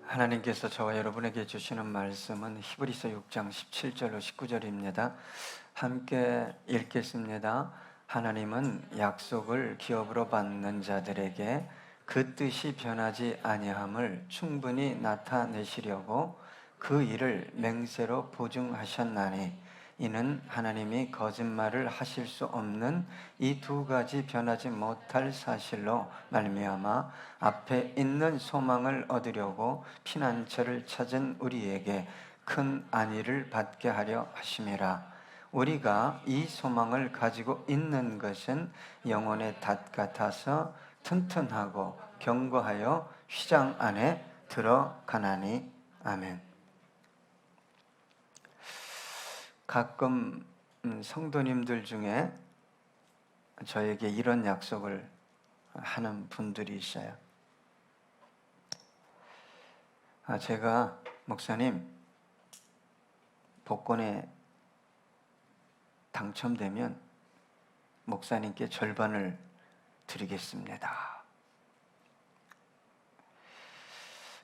하나님께서 저와 여러분에게 주시는 말씀은 히브리서 6장 17절로 19절입니다. 함께 읽겠습니다. 하나님은 약속을 기업으로 받는 자들에게 그 뜻이 변하지 아니함을 충분히 나타내시려고 그 일을 맹세로 보증하셨나니, 이는 하나님이 거짓말을 하실 수 없는 이 두 가지 변하지 못할 사실로 말미암아 앞에 있는 소망을 얻으려고 피난처를 찾은 우리에게 큰 안위를 받게 하려 하심이라. 우리가 이 소망을 가지고 있는 것은 영혼의 닷 같아서 튼튼하고 견고하여 휘장 안에 들어가나니. 아멘. 가끔 성도님들 중에 저에게 이런 약속을 하는 분들이 있어요. 제가 목사님, 복권에 당첨되면 목사님께 절반을 드리겠습니다.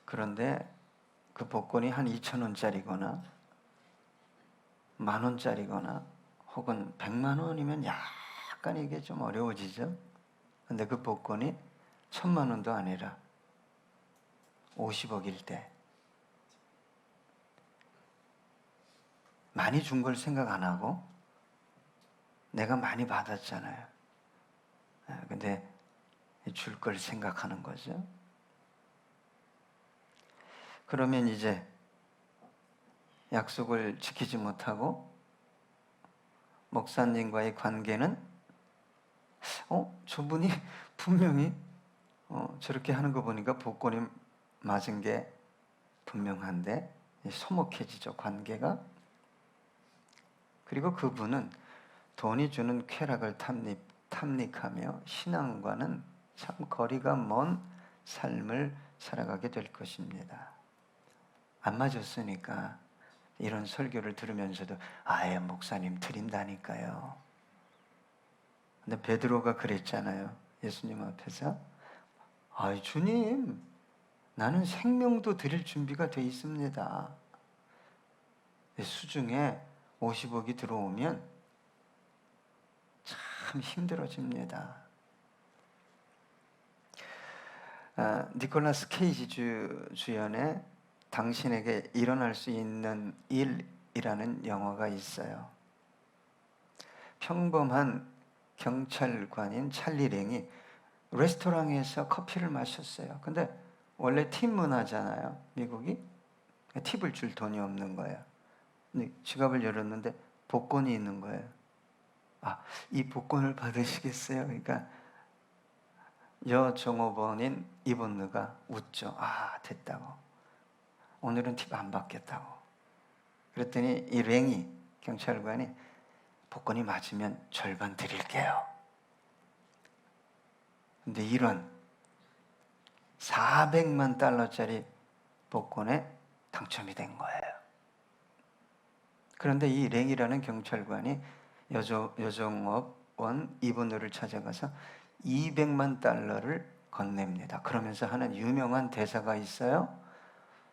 그런데 그 복권이 한 2,000원짜리거나 10,000원짜리거나 혹은 100만 원이면 약간 이게 좀 어려워지죠. 근데 그 복권이 1,000만 원도 아니라 50억일 때 많이 준 걸 생각 안 하고 내가 많이 받았잖아요. 근데 줄 걸 생각하는 거죠. 그러면 이제 약속을 지키지 못하고 목사님과의 관계는 저분이 분명히 저렇게 하는 거 보니까 복권이 맞은 게 분명한데, 소목해지죠, 관계가. 그리고 그분은 돈이 주는 쾌락을 탐닉하며 신앙과는 참 거리가 먼 삶을 살아가게 될 것입니다. 안 맞았으니까 이런 설교를 들으면서도 아예 목사님 드린다니까요. 근데 베드로가 그랬잖아요. 예수님 앞에서 아이 주님, 나는 생명도 드릴 준비가 돼 있습니다. 수중에 50억이 들어오면 참 힘들어집니다. 니콜라스 케이지 주연의 당신에게 일어날 수 있는 일이라는 영화가 있어요. 평범한 경찰관인 찰리 랭이 레스토랑에서 커피를 마셨어요. 근데 원래 팁 문화잖아요, 미국이. 팁을 줄 돈이 없는 거예요. 근데 지갑을 열었는데 복권이 있는 거예요. 이 복권을 받으시겠어요? 그러니까 여종업원인 이본느가 웃죠. 됐다고. 오늘은 팁 안 받겠다고. 그랬더니 이 랭이, 경찰관이, 복권이 맞으면 절반 드릴게요. 근데 이런 400만 달러짜리 복권에 당첨이 된 거예요. 그런데 이 랭이라는 경찰관이 여종업원 이분을 찾아가서 200만 달러를 건넵니다. 그러면서 하는 유명한 대사가 있어요.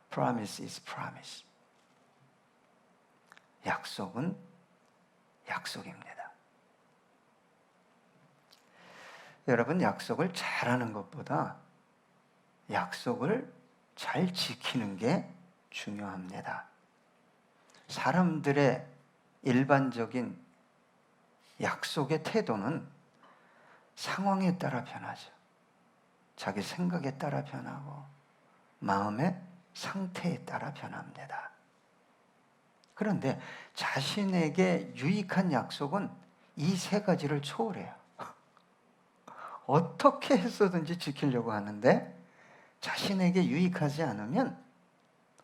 Promise is promise. 약속은 약속입니다. 여러분, 약속을 잘하는 것보다 약속을 잘 지키는 게 중요합니다. 사람들의 일반적인 약속의 태도는 상황에 따라 변하죠. 자기 생각에 따라 변하고 마음의 상태에 따라 변합니다. 그런데 자신에게 유익한 약속은 이 세 가지를 초월해요. 어떻게 해서든지 지키려고 하는데 자신에게 유익하지 않으면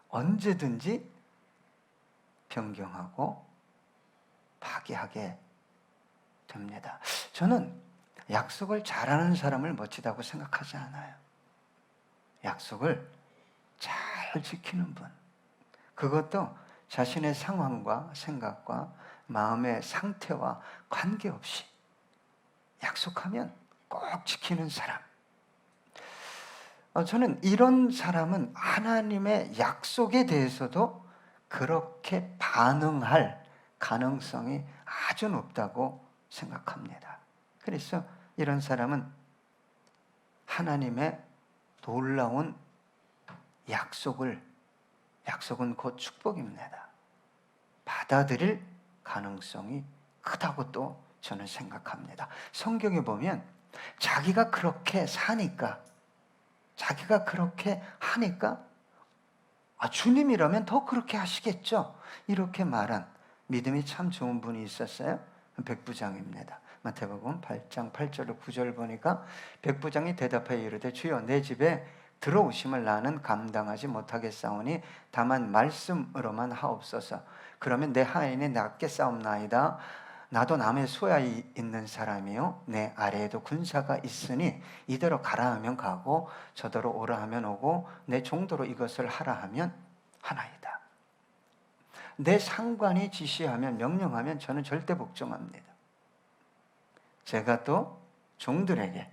언제든지 변경하고 파기하게 됩니다. 저는 약속을 잘하는 사람을 멋지다고 생각하지 않아요. 약속을 잘 지키는 분, 그것도 자신의 상황과 생각과 마음의 상태와 관계없이 약속하면 꼭 지키는 사람. 저는 이런 사람은 하나님의 약속에 대해서도 그렇게 반응할 가능성이 아주 높다고 생각합니다. 그래서 이런 사람은 하나님의 놀라운 약속은 곧 축복입니다. 받아들일 가능성이 크다고 또 저는 생각합니다. 성경에 보면 자기가 그렇게 사니까, 자기가 그렇게 하니까 주님이라면 더 그렇게 하시겠죠, 이렇게 말한 믿음이 참 좋은 분이 있었어요. 백부장입니다. 마태복음 8장 8절로 9절 보니까 백부장이 대답하여 이르되 주여 내 집에 들어오심을 나는 감당하지 못하겠사오니 다만 말씀으로만 하옵소서. 그러면 내 하인이 낫게 싸움나이다. 나도 남의 소야에 있는 사람이요 내 아래에도 군사가 있으니 이대로 가라 하면 가고 저대로 오라 하면 오고 내 종도로 이것을 하라 하면 하나이다. 내 상관이 지시하면 명령하면 저는 절대 복종합니다. 제가 또 종들에게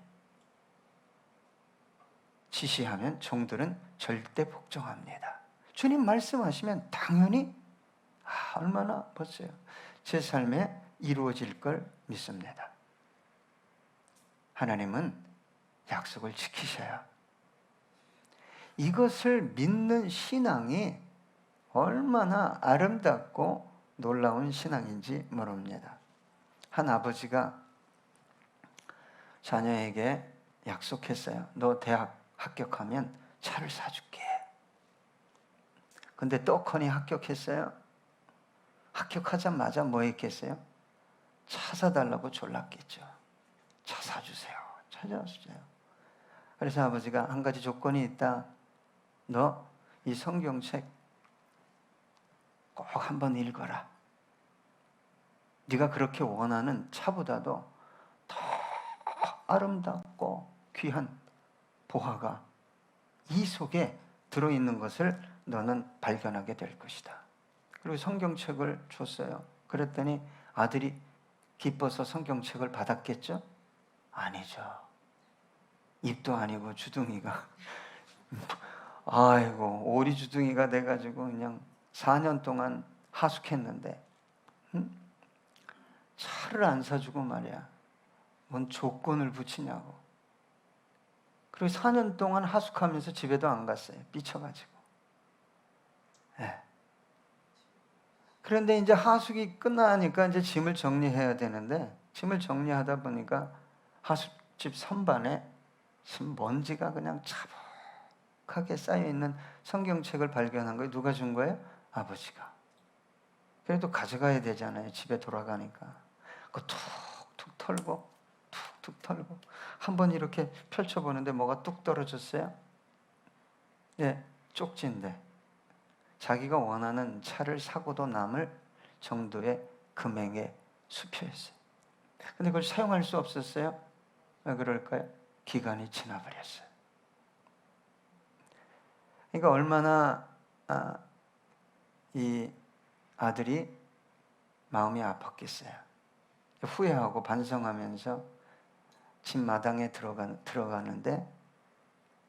지시하면 종들은 절대 복종합니다. 주님 말씀하시면 당연히 얼마나 보세요. 제 삶에 이루어질 걸 믿습니다. 하나님은 약속을 지키셔요. 이것을 믿는 신앙이 얼마나 아름답고 놀라운 신앙인지 모릅니다. 한 아버지가 자녀에게 약속했어요. 너 대학 합격하면 차를 사줄게. 근데 떡하니 합격했어요. 합격하자마자 뭐 했겠어요? 차 사달라고 졸랐겠죠. 차 사주세요. 차 사주세요. 그래서 아버지가 한 가지 조건이 있다. 너 이 성경책 꼭 한번 읽어라. 네가 그렇게 원하는 차보다도 더 아름답고 귀한 보화가 이 속에 들어있는 것을 너는 발견하게 될 것이다. 그리고 성경책을 줬어요. 그랬더니 아들이 기뻐서 성경책을 받았겠죠? 아니죠. 입도 아니고 주둥이가 아이고 오리 주둥이가 돼가지고 그냥 4년 동안 하숙했는데 차를 안 사주고 말이야. 뭔 조건을 붙이냐고. 그리고 4년 동안 하숙하면서 집에도 안 갔어요. 삐쳐가지고. 네. 그런데 이제 하숙이 끝나니까 이제 짐을 정리해야 되는데 짐을 정리하다 보니까 하숙집 선반에 먼지가 그냥 차곡하게 쌓여있는 성경책을 발견한 거예요. 누가 준 거예요? 아버지가. 그래도 가져가야 되잖아요. 집에 돌아가니까. 그거 툭툭 털고 툭툭 털고 한번 이렇게 펼쳐보는데 뭐가 뚝 떨어졌어요? 네, 쪽지인데 자기가 원하는 차를 사고도 남을 정도의 금액의 수표였어요. 근데 그걸 사용할 수 없었어요. 왜 그럴까요? 기간이 지나버렸어요. 그러니까 얼마나 이 아들이 마음이 아팠겠어요. 후회하고 반성하면서 집 마당에 들어가는데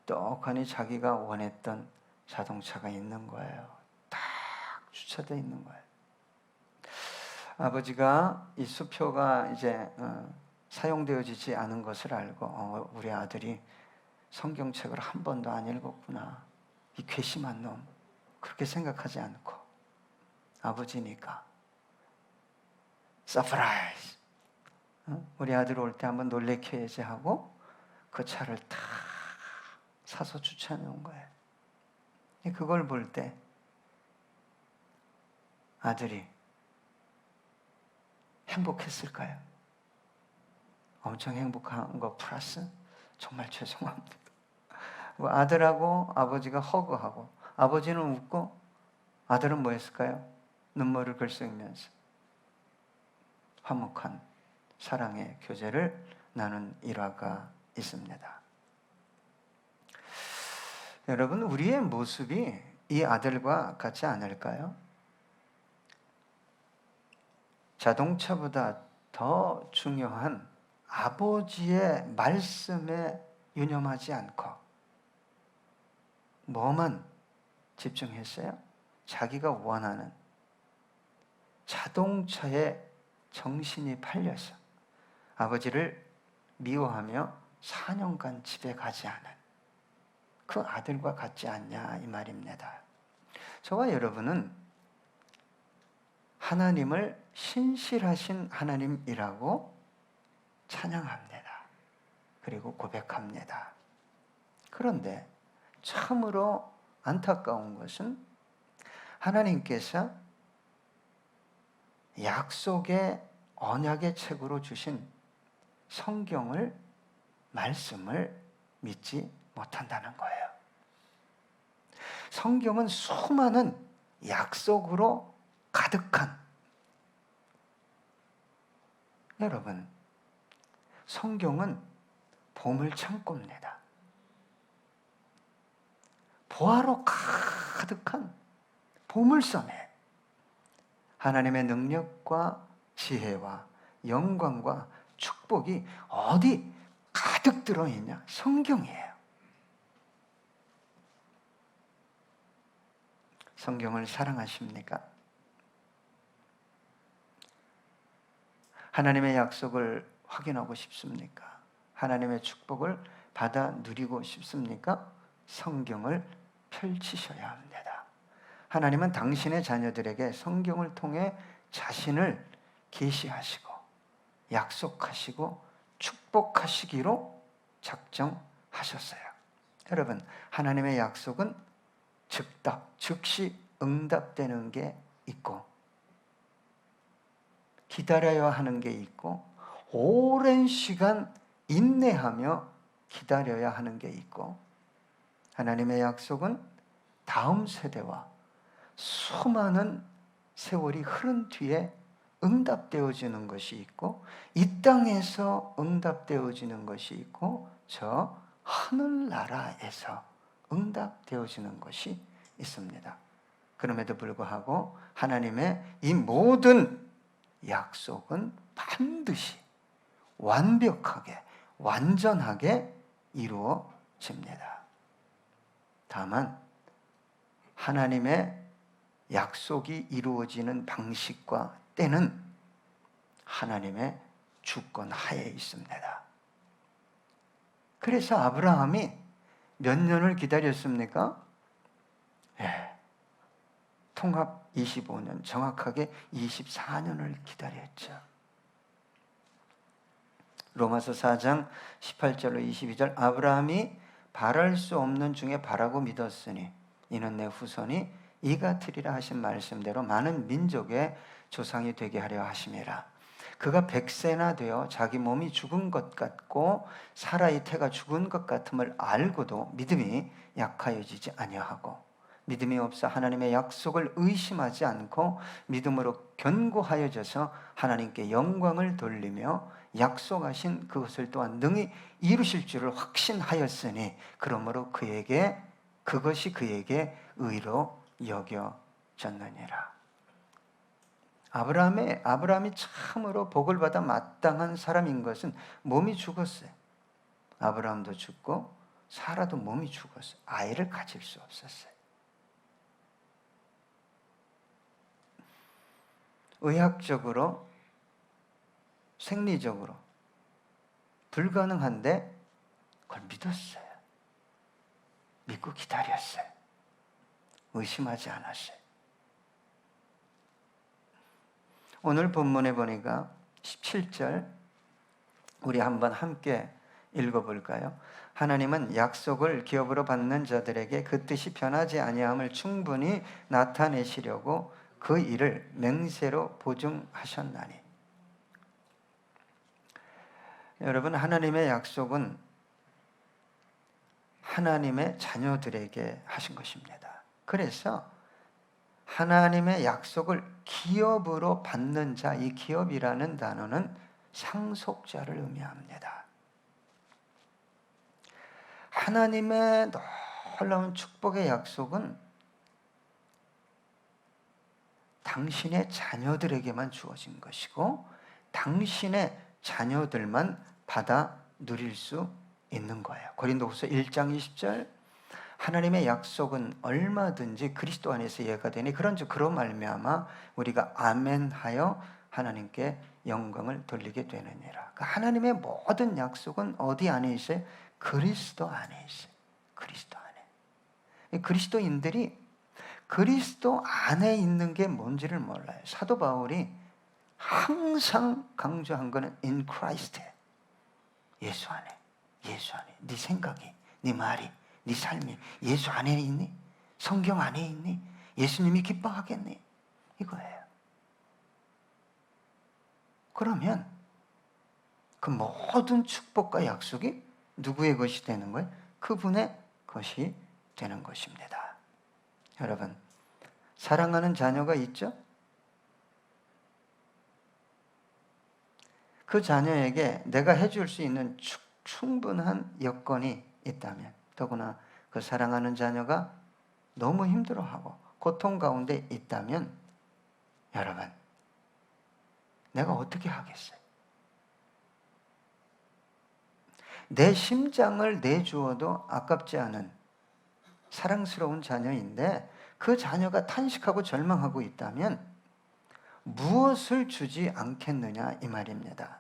떡하니 자기가 원했던 자동차가 있는 거예요. 딱 주차되어 있는 거예요. 아버지가 이 수표가 이제 사용되어지지 않은 것을 알고 우리 아들이 성경책을 한 번도 안 읽었구나. 이 괘씸한 놈. 그렇게 생각하지 않고 아버지니까 서프라이즈. 우리 아들 올 때 한번 놀래켜야지 하고 그 차를 다 사서 주차해 놓은 거예요. 그걸 볼 때 아들이 행복했을까요? 엄청 행복한 거 플러스 정말 죄송합니다. 아들하고 아버지가 허그하고 아버지는 웃고 아들은 뭐 했을까요? 눈물을 글썽이면서 화목한 사랑의 교제를 나눈 일화가 있습니다. 여러분, 우리의 모습이 이 아들과 같지 않을까요? 자동차보다 더 중요한 아버지의 말씀에 유념하지 않고 뭐만 집중했어요? 자기가 원하는 자동차에 정신이 팔려서 아버지를 미워하며 4년간 집에 가지 않은 그 아들과 같지 않냐 이 말입니다. 저와 여러분은 하나님을 신실하신 하나님이라고 찬양합니다. 그리고 고백합니다. 그런데 참으로 안타까운 것은 하나님께서 약속의 언약의 책으로 주신 성경을, 말씀을 믿지 못한다는 거예요. 성경은 수많은 약속으로 가득한, 여러분, 성경은 보물 창고입니다. 보화로 가득한 보물섬에 하나님의 능력과 지혜와 영광과 축복이 어디 가득 들어있냐? 성경이에요. 성경을 사랑하십니까? 하나님의 약속을 확인하고 싶습니까? 하나님의 축복을 받아 누리고 싶습니까? 성경을 펼치셔야 합니다. 하나님은 당신의 자녀들에게 성경을 통해 자신을 계시하시고 약속하시고 축복하시기로 작정하셨어요. 여러분, 하나님의 약속은 즉답, 즉시 응답되는 게 있고 기다려야 하는 게 있고 오랜 시간 인내하며 기다려야 하는 게 있고 하나님의 약속은 다음 세대와 수많은 세월이 흐른 뒤에 응답되어지는 것이 있고 이 땅에서 응답되어지는 것이 있고 저 하늘나라에서 응답되어지는 것이 있습니다. 그럼에도 불구하고 하나님의 이 모든 약속은 반드시 완벽하게 완전하게 이루어집니다. 다만 하나님의 약속이 이루어지는 방식과 때는 하나님의 주권 하에 있습니다. 그래서 아브라함이 몇 년을 기다렸습니까? 통합 25년, 정확하게 24년을 기다렸죠. 로마서 4장 18절로 22절 아브라함이 바랄 수 없는 중에 바라고 믿었으니 이는 내 후손이 이가 되리라 하신 말씀대로 많은 민족의 조상이 되게 하려 하심이라. 그가 100세나 되어 자기 몸이 죽은 것 같고 사라의 태가 죽은 것 같음을 알고도 믿음이 약하여지지 아니하고 믿음이 없어 하나님의 약속을 의심하지 않고 믿음으로 견고하여져서 하나님께 영광을 돌리며 약속하신 그것을 또한 능히 이루실 줄을 확신하였으니 그러므로 그것이 그에게 의로 여겨졌느니라. 아브라함이 참으로 복을 받아 마땅한 사람인 것은 몸이 죽었어요. 아브라함도 죽고 사라도 몸이 죽었어요. 아이를 가질 수 없었어요. 의학적으로, 생리적으로 불가능한데 그걸 믿었어요. 믿고 기다렸어요. 의심하지 않았어요. 오늘 본문에 보니까 17절 우리 한번 함께 읽어볼까요? 하나님은 약속을 기업으로 받는 자들에게 그 뜻이 변하지 아니함을 충분히 나타내시려고 그 일을 맹세로 보증하셨나니. 여러분, 하나님의 약속은 하나님의 자녀들에게 하신 것입니다. 그래서 하나님의 약속을 기업으로 받는 자, 이 기업이라는 단어는 상속자를 의미합니다. 하나님의 놀라운 축복의 약속은 당신의 자녀들에게만 주어진 것이고 당신의 자녀들만 받아 누릴 수 있는 거예요. 고린도후서 1장 20절 하나님의 약속은 얼마든지 그리스도 안에서 이해가 되니 그런즉 그로 말미암아 우리가 아멘하여 하나님께 영광을 돌리게 되느니라. 그 하나님의 모든 약속은 어디 안에 있어요? 그리스도 안에 있어요. 그리스도 안에. 그리스도인들이 그리스도 안에 있는 게 뭔지를 몰라요. 사도 바울이 항상 강조한 거는 in Christ. 예수 안에. 예수 안에. 네 생각이, 네 말이, 네 삶이 예수 안에 있니? 성경 안에 있니? 예수님이 기뻐하겠니? 이거예요. 그러면 그 모든 축복과 약속이 누구의 것이 되는 거예요? 그분의 것이 되는 것입니다. 여러분, 사랑하는 자녀가 있죠? 그 자녀에게 내가 해줄 수 있는 충분한 여건이 있다면, 더구나 그 사랑하는 자녀가 너무 힘들어하고 고통 가운데 있다면, 여러분, 내가 어떻게 하겠어요? 내 심장을 내주어도 아깝지 않은 사랑스러운 자녀인데 그 자녀가 탄식하고 절망하고 있다면 무엇을 주지 않겠느냐 이 말입니다.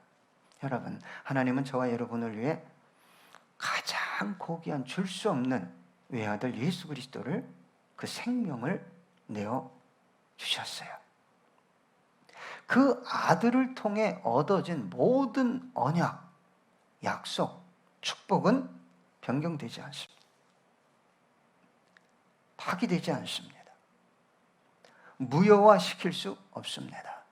여러분, 하나님은 저와 여러분을 위해 가장 고귀한 줄 수 없는 외아들 예수 그리스도를, 그 생명을 내어 주셨어요. 그 아들을 통해 얻어진 모든 언약, 약속, 축복은 변경되지 않습니다. 파기되지 않습니다. 무효화시킬 수 없습니다.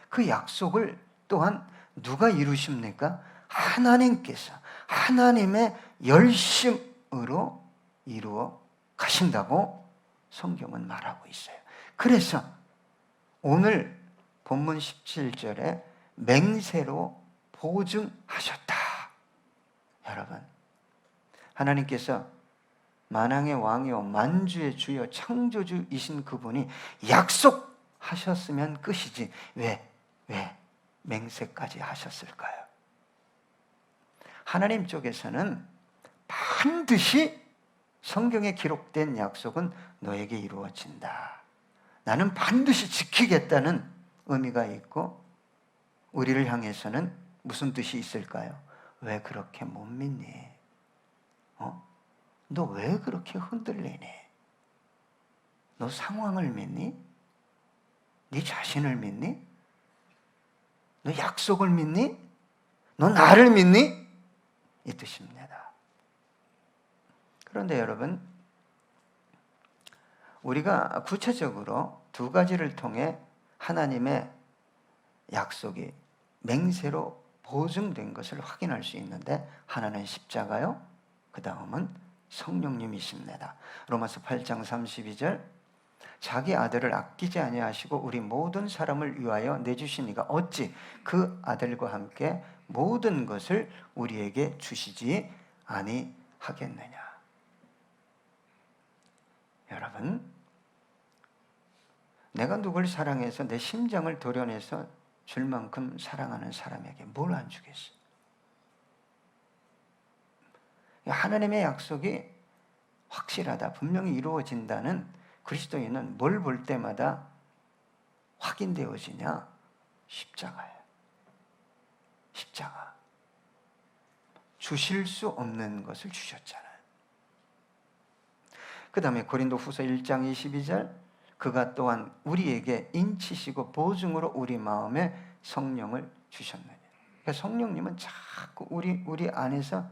그 약속을 또한 누가 이루십니까? 하나님께서 하나님의 열심으로 이루어 가신다고 성경은 말하고 있어요. 그래서 오늘 본문 17절에 맹세로 보증하셨다. 여러분, 하나님께서 만왕의 왕이요 만주의 주여 창조주이신 그분이 약속하셨으면 끝이지 왜 맹세까지 하셨을까요? 하나님 쪽에서는 반드시 성경에 기록된 약속은 너에게 이루어진다. 나는 반드시 지키겠다는 의미가 있고, 우리를 향해서는 무슨 뜻이 있을까요? 왜 그렇게 못 믿니? 너 왜 그렇게 흔들리니? 너 상황을 믿니? 네 자신을 믿니? 너 약속을 믿니? 너 나를 믿니? 이 뜻입니다. 그런데 여러분, 우리가 구체적으로 두 가지를 통해 하나님의 약속이 맹세로 보증된 것을 확인할 수 있는데, 하나는 십자가요, 그 다음은 성령님이십니다. 로마서 8장 32절, 자기 아들을 아끼지 아니하시고 우리 모든 사람을 위하여 내주시니가 어찌 그 아들과 함께 모든 것을 우리에게 주시지 아니하겠느냐. 여러분, 내가 누굴 사랑해서 내 심장을 도려내서 줄 만큼 사랑하는 사람에게 뭘 안 주겠어? 하나님의 약속이 확실하다, 분명히 이루어진다는 그리스도인은 뭘 볼 때마다 확인되어지냐? 십자가예요. 십자가. 주실 수 없는 것을 주셨잖아요. 그 다음에 고린도 후서 1장 22절, 그가 또한 우리에게 인치시고 보증으로 우리 마음에 성령을 주셨느니라. 그러니까 성령님은 자꾸 우리 안에서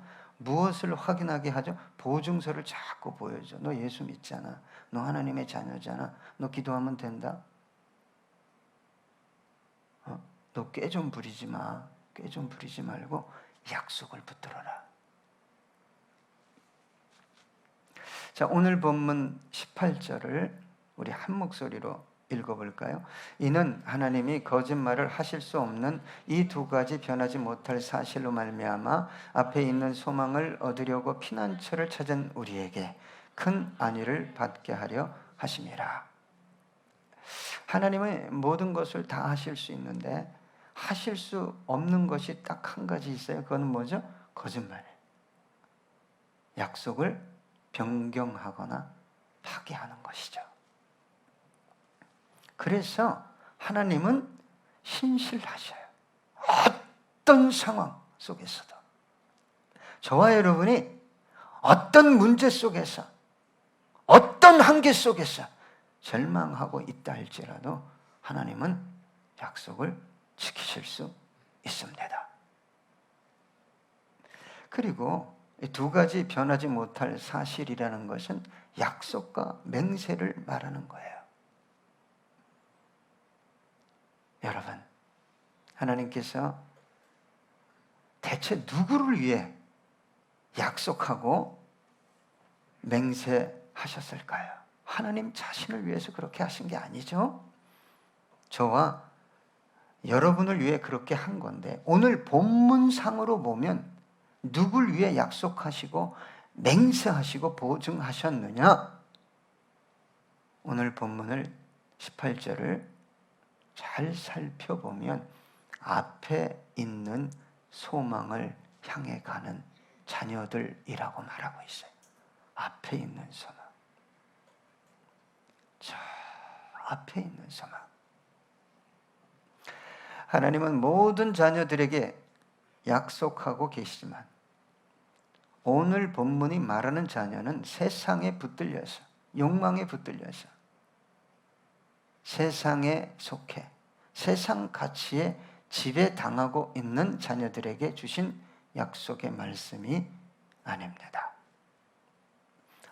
무엇을 확인하게 하죠? 보증서를 자꾸 보여줘. 너 예수 믿잖아. 너 하나님의 자녀잖아. 너 기도하면 된다. 너 꾀 좀 부리지 마. 꾀 좀 부리지 말고 약속을 붙들어라. 자, 오늘 본문 18절을 우리 한 목소리로 읽어볼까요? 이는 하나님이 거짓말을 하실 수 없는 이 두 가지 변하지 못할 사실로 말미암아 앞에 있는 소망을 얻으려고 피난처를 찾은 우리에게 큰 안위를 받게 하려 하심이라. 하나님은 모든 것을 다 하실 수 있는데 하실 수 없는 것이 딱 한 가지 있어요. 그건 뭐죠? 거짓말. 약속을 변경하거나 파괴하는 것이죠. 그래서 하나님은 신실하셔요. 어떤 상황 속에서도. 저와 여러분이 어떤 문제 속에서, 어떤 한계 속에서 절망하고 있다 할지라도 하나님은 약속을 지키실 수 있습니다. 그리고 이 두 가지 변하지 못할 사실이라는 것은 약속과 맹세를 말하는 거예요. 여러분, 하나님께서 대체 누구를 위해 약속하고 맹세하셨을까요? 하나님 자신을 위해서 그렇게 하신 게 아니죠. 저와 여러분을 위해 그렇게 한 건데, 오늘 본문상으로 보면 누굴 위해 약속하시고 맹세하시고 보증하셨느냐? 오늘 본문을 18절을 잘 살펴보면 앞에 있는 소망을 향해 가는 자녀들이라고 말하고 있어요. 앞에 있는 소망. 저 앞에 있는 소망. 하나님은 모든 자녀들에게 약속하고 계시지만 오늘 본문이 말하는 자녀는 세상에 붙들려서, 욕망에 붙들려서, 세상에 속해 세상 가치에 지배당하고 있는 자녀들에게 주신 약속의 말씀이 아닙니다.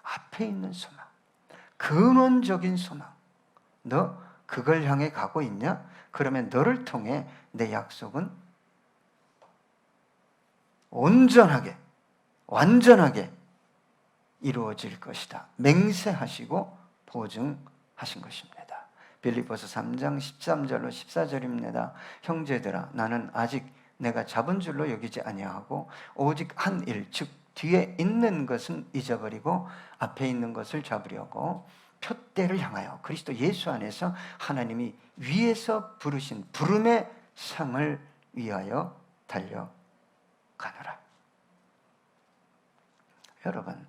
앞에 있는 소망, 근원적인 소망. 너 그걸 향해 가고 있냐? 그러면 너를 통해 내 약속은 온전하게, 완전하게 이루어질 것이다. 맹세하시고 보증하신 것입니다. 빌립보서 3장 13절로 14절입니다. 형제들아, 나는 아직 내가 잡은 줄로 여기지 아니하고 오직 한 일, 즉 뒤에 있는 것은 잊어버리고 앞에 있는 것을 잡으려고 표대를 향하여 그리스도 예수 안에서 하나님이 위에서 부르신 부름의 상을 위하여 달려가노라. 여러분,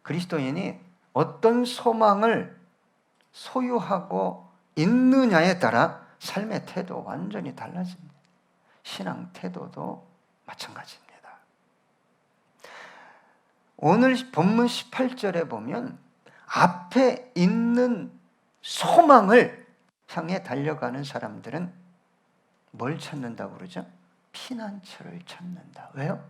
그리스도인이 어떤 소망을 소유하고 있느냐에 따라 삶의 태도 완전히 달라집니다. 신앙 태도도 마찬가지입니다. 오늘 본문 18절에 보면 앞에 있는 소망을 향해 달려가는 사람들은 뭘 찾는다고 그러죠? 피난처를 찾는다. 왜요?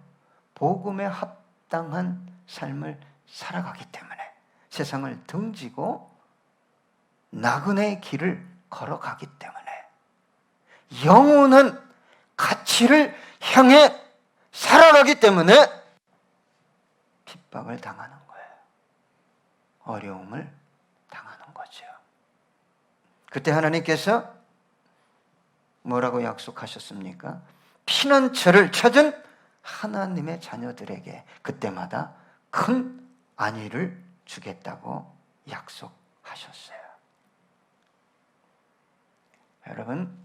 복음에 합당한 삶을 살아가기 때문에, 세상을 등지고 나그네의 길을 걸어가기 때문에, 영원한 가치를 향해 살아가기 때문에 핍박을 당하는 거예요. 어려움을 당하는 거죠. 그때 하나님께서 뭐라고 약속하셨습니까? 피난처를 찾은 하나님의 자녀들에게 그때마다 큰 안위를 주겠다고 약속하셨어요. 여러분,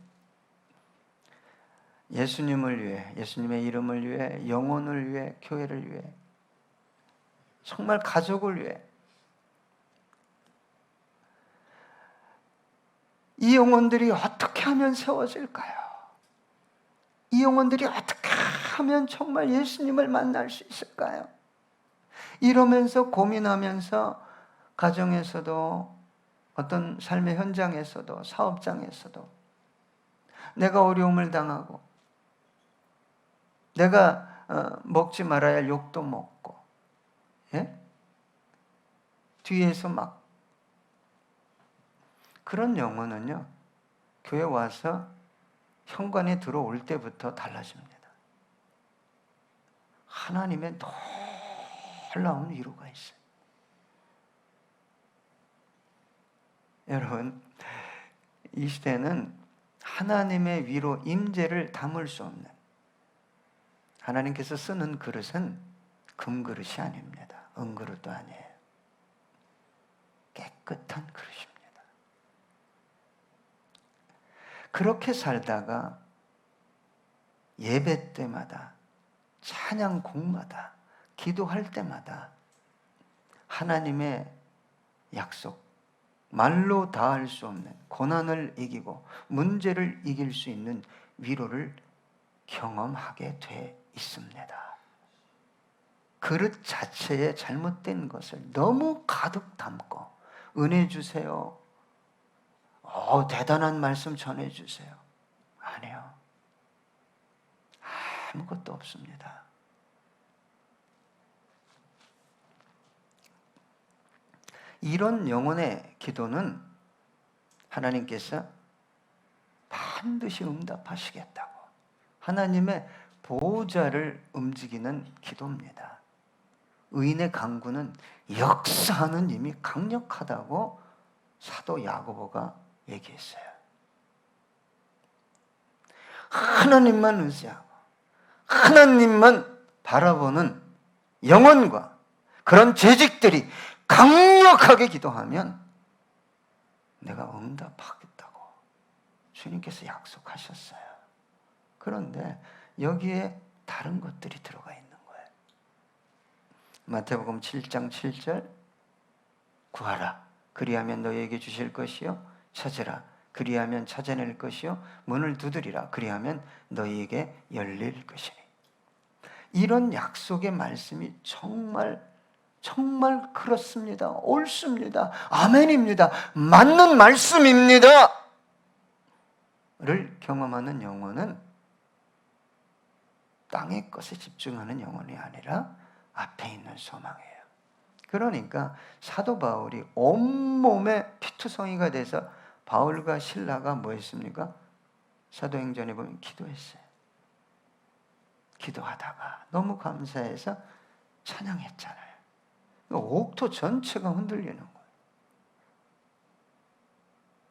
예수님을 위해, 예수님의 이름을 위해, 영혼을 위해, 교회를 위해, 정말 가족을 위해, 이 영혼들이 어떻게 하면 세워질까요? 이 영혼들이 어떻게 하면 정말 예수님을 만날 수 있을까요? 이러면서 고민하면서 가정에서도, 어떤 삶의 현장에서도, 사업장에서도 내가 어려움을 당하고, 내가 먹지 말아야 할 욕도 먹고, 예? 뒤에서 막, 그런 영혼은요, 교회 와서 현관에 들어올 때부터 달라집니다. 하나님의 놀라운 위로가 있어요. 여러분, 이 시대는 하나님의 위로 임재를 담을 수 없는, 하나님께서 쓰는 그릇은 금그릇이 아닙니다. 은그릇도 아니에요. 깨끗한 그릇입니다. 그렇게 살다가 예배 때마다, 찬양곡마다, 기도할 때마다 하나님의 약속, 말로 다할 수 없는 고난을 이기고 문제를 이길 수 있는 위로를 경험하게 돼 있습니다. 그릇 자체에 잘못된 것을 너무 가득 담고 은혜 주세요, 대단한 말씀 전해주세요, 아니요, 아무것도 없습니다. 이런 영혼의 기도는 하나님께서 반드시 응답하시겠다고, 하나님의 보호자를 움직이는 기도입니다. 의인의 강구는 역사하는 힘이 강력하다고 사도 야고보가 얘기했어요. 하나님만 의지하고 하나님만 바라보는 영혼과 그런 재직들이 강력하게 기도하면 내가 응답하겠다고 주님께서 약속하셨어요. 그런데 여기에 다른 것들이 들어가 있는 거예요. 마태복음 7장 7절, 구하라 그리하면 너희에게 주실 것이요, 찾으라 그리하면 찾아낼 것이요, 문을 두드리라 그리하면 너희에게 열릴 것이니. 이런 약속의 말씀이 정말 그렇습니다. 옳습니다. 아멘입니다. 맞는 말씀입니다. 를 경험하는 영혼은 땅의 것에 집중하는 영혼이 아니라 앞에 있는 소망이에요. 그러니까 사도 바울이 온몸에 피투성이가 돼서 바울과 실라가 뭐 했습니까? 사도행전에 보면 기도했어요. 기도하다가 너무 감사해서 찬양했잖아요. 옥토 전체가 흔들리는 거예요.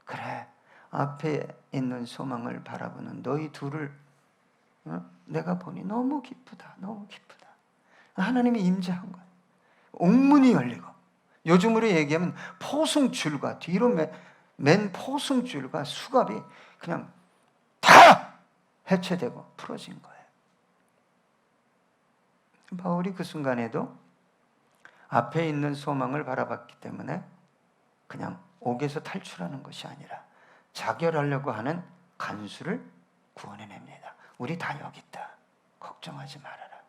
그래, 앞에 있는 소망을 바라보는 너희 둘을 내가 보니 너무 기쁘다, 너무 기쁘다. 하나님이 임재한 거예요. 옥문이 열리고, 요즘으로 얘기하면 포승줄과 뒤로 맨 포승줄과 수갑이 그냥 다 해체되고 풀어진 거예요. 바울이 그 순간에도 앞에 있는 소망을 바라봤기 때문에 그냥 옥에서 탈출하는 것이 아니라 자결하려고 하는 간수를 구원해냅니다. 우리 다 여기 있다, 걱정하지 말아라.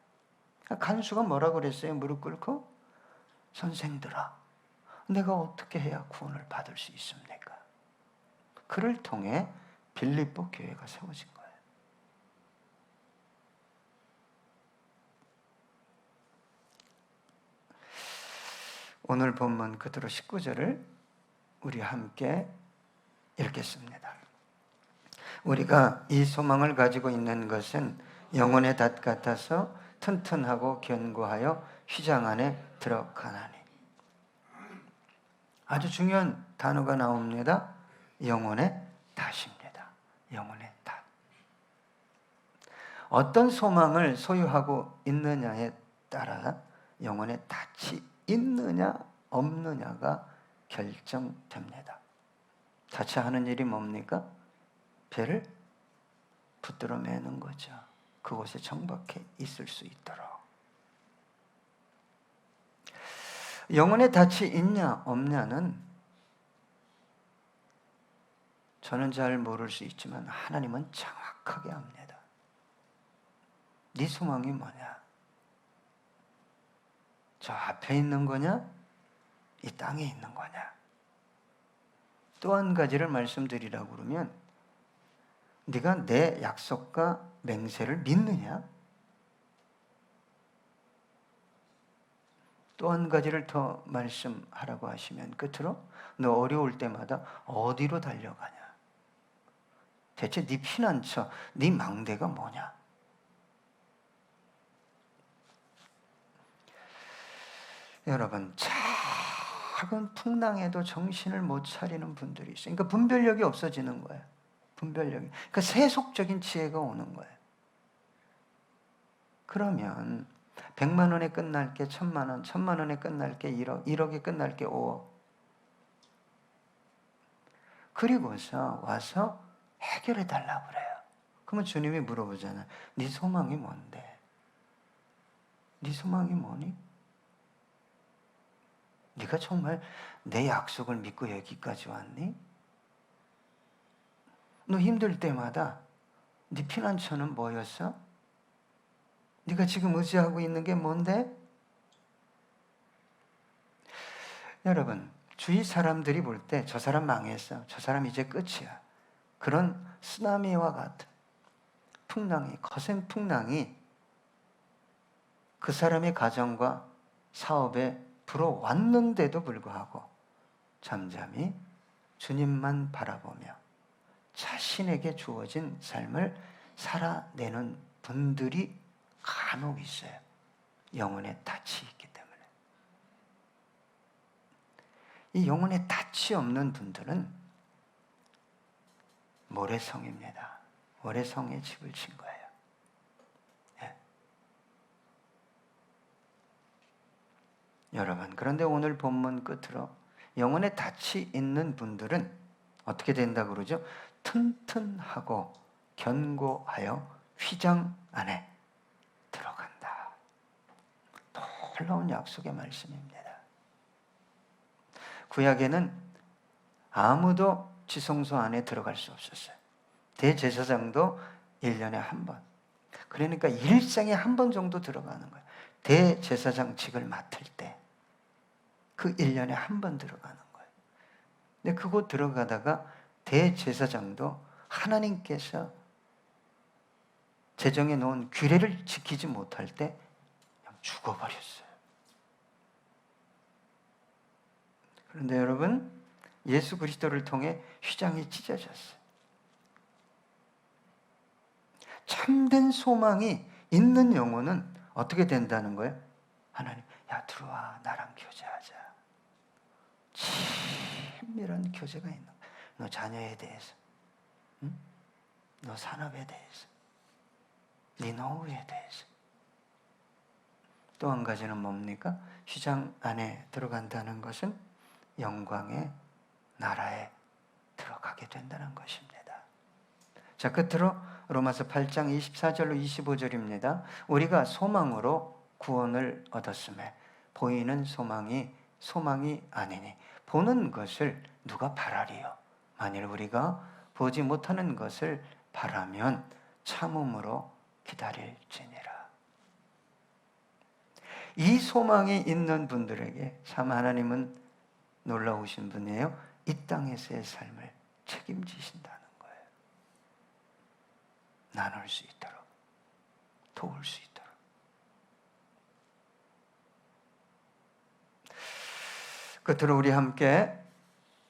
간수가 뭐라고 그랬어요? 무릎 꿇고, 선생들아, 내가 어떻게 해야 구원을 받을 수 있습니까? 그를 통해 빌립보 교회가 세워진 거예요. 오늘 본문 그대로 19절을 우리 함께 읽겠습니다. 우리가 이 소망을 가지고 있는 것은 영혼의 닷 같아서 튼튼하고 견고하여 휘장 안에 들어가나니. 아주 중요한 단어가 나옵니다. 영혼의 닷입니다. 영혼의 닷. 어떤 소망을 소유하고 있느냐에 따라 영혼의 닷이 있느냐 없느냐가 결정됩니다. 닷이 하는 일이 뭡니까? 배를 붙들어 매는 거죠. 그곳에 정박해 있을 수 있도록. 영혼의 닷이 있냐 없냐는 저는 잘 모를 수 있지만 하나님은 정확하게 압니다. 네 소망이 뭐냐? 저 앞에 있는 거냐? 이 땅에 있는 거냐? 또 한 가지를 말씀드리라고 그러면, 네가 내 약속과 맹세를 믿느냐? 또 한 가지를 더 말씀하라고 하시면 끝으로, 너 어려울 때마다 어디로 달려가냐? 대체 네 피난처, 네 망대가 뭐냐? 여러분, 작은 풍랑에도 정신을 못 차리는 분들이 있어요. 그러니까 분별력이 없어지는 거예요. 분별력이. 그러니까 세속적인 지혜가 오는 거예요. 그러면 100만 원에 끝날 게 1000만 원, 1000만 원에 끝날 게 1억, 1억에 끝날 게 5억. 그리고서 와서 해결해 달라고 그래요. 그러면 주님이 물어보잖아요. 네 소망이 뭔데? 네 소망이 뭐니? 네가 정말 내 약속을 믿고 여기까지 왔니? 너 힘들 때마다 네 피난처는 뭐였어? 네가 지금 의지하고 있는 게 뭔데? 여러분, 주위 사람들이 볼 때 저 사람 망했어, 저 사람 이제 끝이야, 그런 쓰나미와 같은 풍랑이, 거센 풍랑이 그 사람의 가정과 사업에 불어왔는데도 불구하고 잠잠히 주님만 바라보며 자신에게 주어진 삶을 살아내는 분들이 간혹 있어요. 영혼의 닻이 있기 때문에. 이 영혼의 닻이 없는 분들은 모래성입니다. 모래성에 집을 친 거예요. 예. 여러분, 그런데 오늘 본문 끝으로 영혼의 닻이 있는 분들은 어떻게 된다고 그러죠? 튼튼하고 견고하여 휘장 안에 들어간다. 놀라운 약속의 말씀입니다. 구약에는 아무도 지성소 안에 들어갈 수 없었어요. 대제사장도 1년에 한 번. 그러니까 일생에 한 번 정도 들어가는 거예요. 대제사장직을 맡을 때 그 1년에 한 번 들어가는 거예요. 근데 그곳 들어가다가 대제사장도 하나님께서 제정해 놓은 규례를 지키지 못할 때 그냥 죽어버렸어요. 그런데 여러분, 예수 그리스도를 통해 휘장이 찢어졌어요. 참된 소망이 있는 영혼은 어떻게 된다는 거예요? 하나님, 야 들어와, 나랑 교제하자. 친밀한 교제가 있는 거예요. 너 자녀에 대해서, 응? 너 산업에 대해서, 네 노후에 대해서. 또 한 가지는 뭡니까? 휘장 안에 들어간다는 것은 영광의 나라에 들어가게 된다는 것입니다. 자, 끝으로 로마서 8장 24절로 25절입니다. 우리가 소망으로 구원을 얻었음에 보이는 소망이 아니니 보는 것을 누가 바라리요? 만일 우리가 보지 못하는 것을 바라면 참음으로 기다릴지니라. 이 소망이 있는 분들에게 참 하나님은 놀라우신 분이에요. 이 땅에서의 삶을 책임지신다는 거예요. 나눌 수 있도록, 도울 수 있도록. 끝으로 우리 함께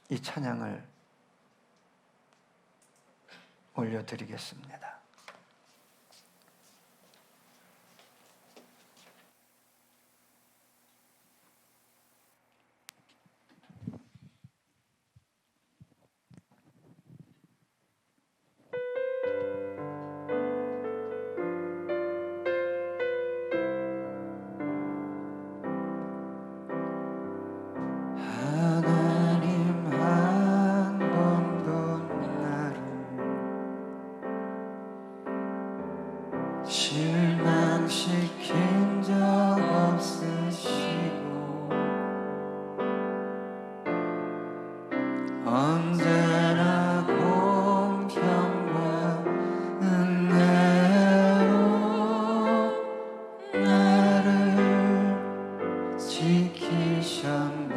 이 찬양을 올려드리겠습니다. 실망시킨 적 없으시고 언제나 공평과 은혜로 나를 지키셨네.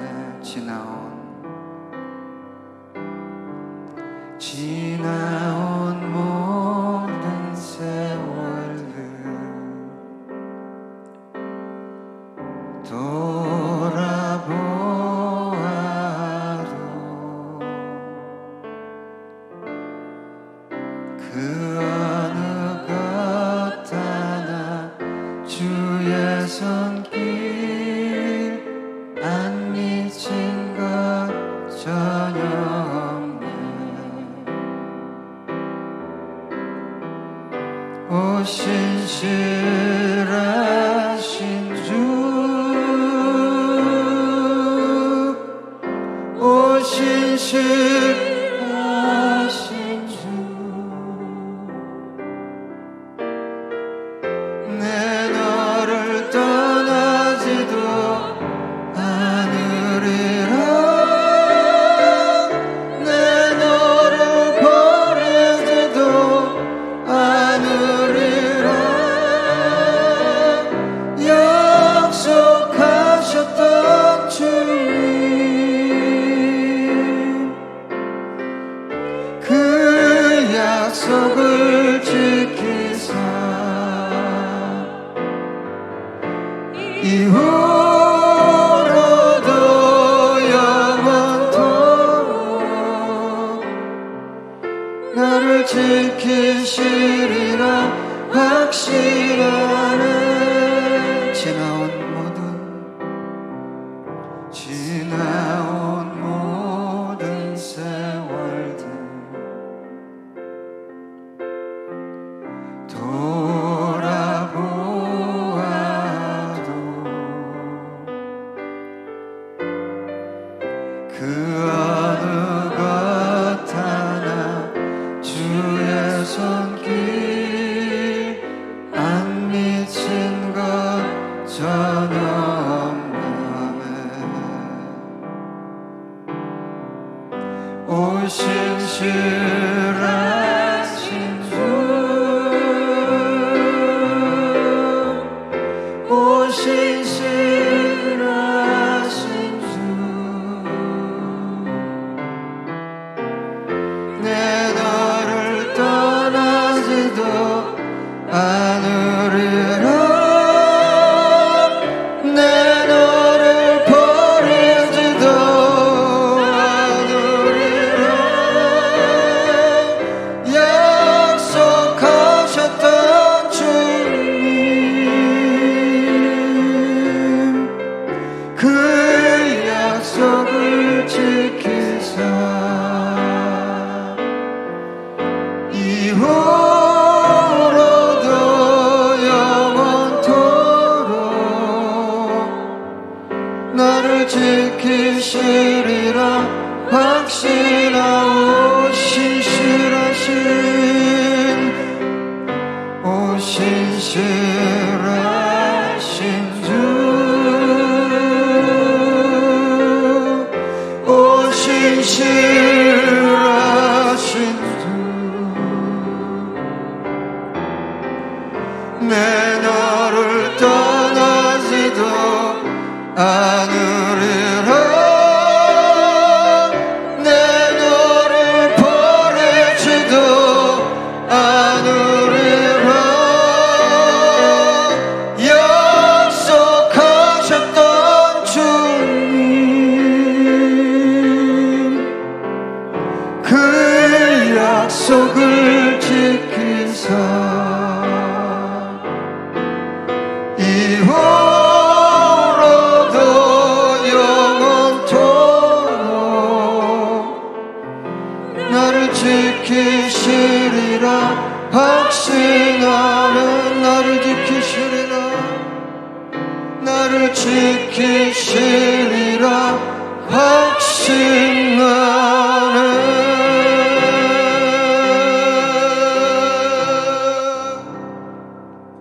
지나온 모든 세월들 돌아보아도 그 어느 것 하나 주의 손길 안 미친 것 전혀 오 신실하신 주, 오 신실하신 주, 내 너를 떠나지도 않으리. 약속을 지키사 이후로도 영원토록 나를 지키시리라 확신하네. 지나온 모든 세월들 돌아보아도 그 어느 것 하나 주의 손길 안 미친 것 전혀 오 신실하신 주, 오 신실하신 주, 내 너를 떠나지도 않으리라. 내 너를 버리지도 약속하셨던 주님, 그 약속을 지키사 이후로도 영원토록 나를 지키시리라 확신하오. 신실하신 주, 오 신실하신 주, 내 너를 떠나지도 않으리라. 내 너를 버리지도 않으리라. 약속하셨던 주님, 그 약속을 지키사 이후로도 영원토록 나를 지키시리라 확신하는. 나를 지키시리라, 나를 지키시리라